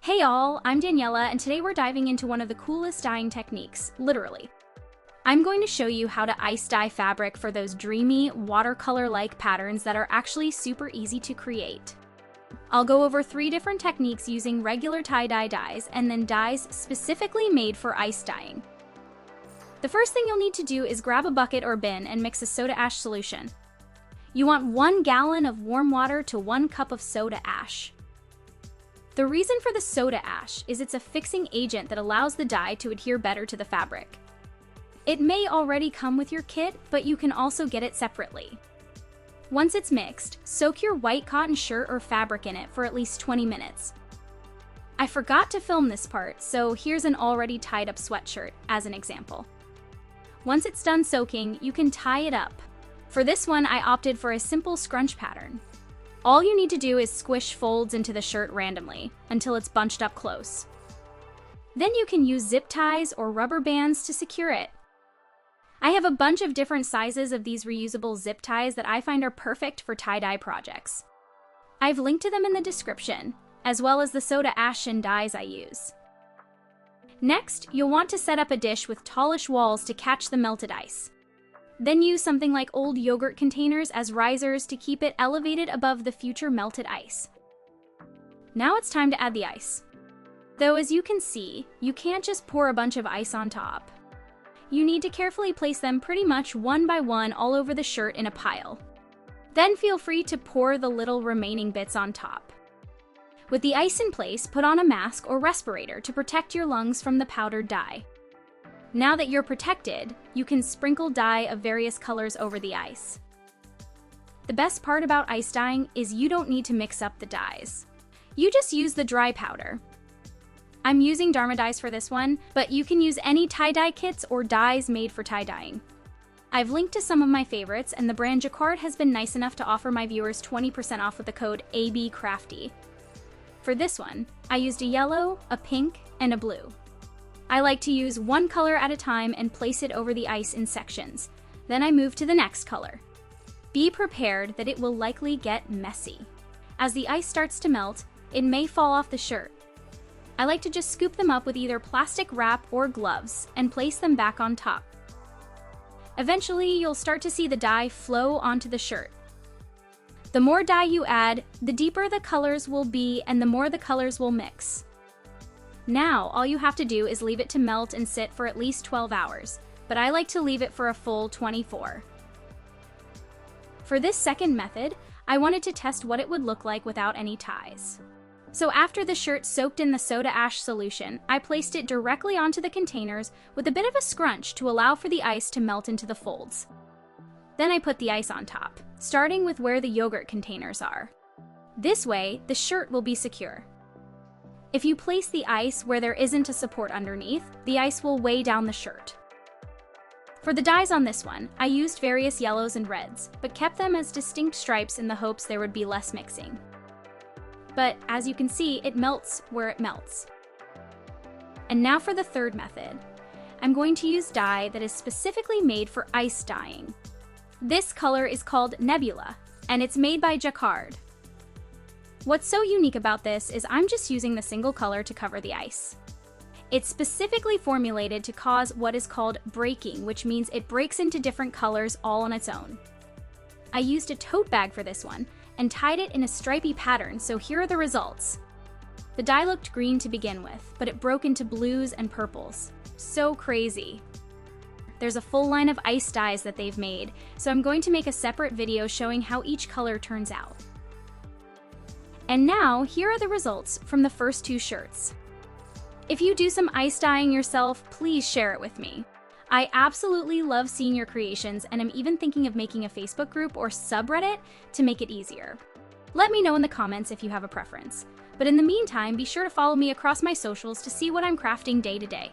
Hey all, I'm Daniela, and today we're diving into one of the coolest dyeing techniques, literally. I'm going to show you how to ice dye fabric for those dreamy, watercolor-like patterns that are actually super easy to create. I'll go over 3 different techniques using regular tie-dye dyes and then dyes specifically made for ice dyeing. The first thing you'll need to do is grab a bucket or bin and mix a soda ash solution. You want 1 gallon of warm water to 1 cup of soda ash. The reason for the soda ash is it's a fixing agent that allows the dye to adhere better to the fabric. It may already come with your kit, but you can also get it separately. Once it's mixed, soak your white cotton shirt or fabric in it for at least 20 minutes. I forgot to film this part, so here's an already tied up sweatshirt as an example. Once it's done soaking, you can tie it up. For this one, I opted for a simple scrunch pattern. All you need to do is squish folds into the shirt randomly until it's bunched up close. Then you can use zip ties or rubber bands to secure it. I have a bunch of different sizes of these reusable zip ties that I find are perfect for tie-dye projects. I've linked to them in the description, as well as the soda ash and dyes I use. Next, you'll want to set up a dish with tallish walls to catch the melted ice. Then use something like old yogurt containers as risers to keep it elevated above the future melted ice. Now it's time to add the ice. Though as you can see, you can't just pour a bunch of ice on top. You need to carefully place them pretty much one by one all over the shirt in a pile. Then feel free to pour the little remaining bits on top. With the ice in place, put on a mask or respirator to protect your lungs from the powdered dye. Now that you're protected, you can sprinkle dye of various colors over the ice. The best part about ice dyeing is you don't need to mix up the dyes. You just use the dry powder. I'm using Dharma Dyes for this one, but you can use any tie-dye kits or dyes made for tie-dyeing. I've linked to some of my favorites, and the brand Jacquard has been nice enough to offer my viewers 20% off with the code abcrafty. For this one, I used a yellow, a pink, and a blue. I like to use one color at a time and place it over the ice in sections. Then I move to the next color. Be prepared that it will likely get messy. As the ice starts to melt, it may fall off the shirt. I like to just scoop them up with either plastic wrap or gloves and place them back on top. Eventually, you'll start to see the dye flow onto the shirt. The more dye you add, the deeper the colors will be and the more the colors will mix. Now, all you have to do is leave it to melt and sit for at least 12 hours, but I like to leave it for a full 24. For this second method, I wanted to test what it would look like without any ties. So after the shirt soaked in the soda ash solution, I placed it directly onto the containers with a bit of a scrunch to allow for the ice to melt into the folds. Then I put the ice on top, starting with where the yogurt containers are. This way, the shirt will be secure. If you place the ice where there isn't a support underneath, the ice will weigh down the shirt. For the dyes on this one, I used various yellows and reds, but kept them as distinct stripes in the hopes there would be less mixing. But as you can see, it melts where it melts. And now for the third method. I'm going to use dye that is specifically made for ice dyeing. This color is called Nebula, and it's made by Jacquard. What's so unique about this is I'm just using the single color to cover the ice. It's specifically formulated to cause what is called breaking, which means it breaks into different colors all on its own. I used a tote bag for this one and tied it in a stripy pattern, so here are the results. The dye looked green to begin with, but it broke into blues and purples. So crazy. There's a full line of ice dyes that they've made, so I'm going to make a separate video showing how each color turns out. And now, here are the results from the first 2 shirts. If you do some ice dyeing yourself, please share it with me. I absolutely love seeing your creations, and I'm even thinking of making a Facebook group or subreddit to make it easier. Let me know in the comments if you have a preference. But in the meantime, be sure to follow me across my socials to see what I'm crafting day to day.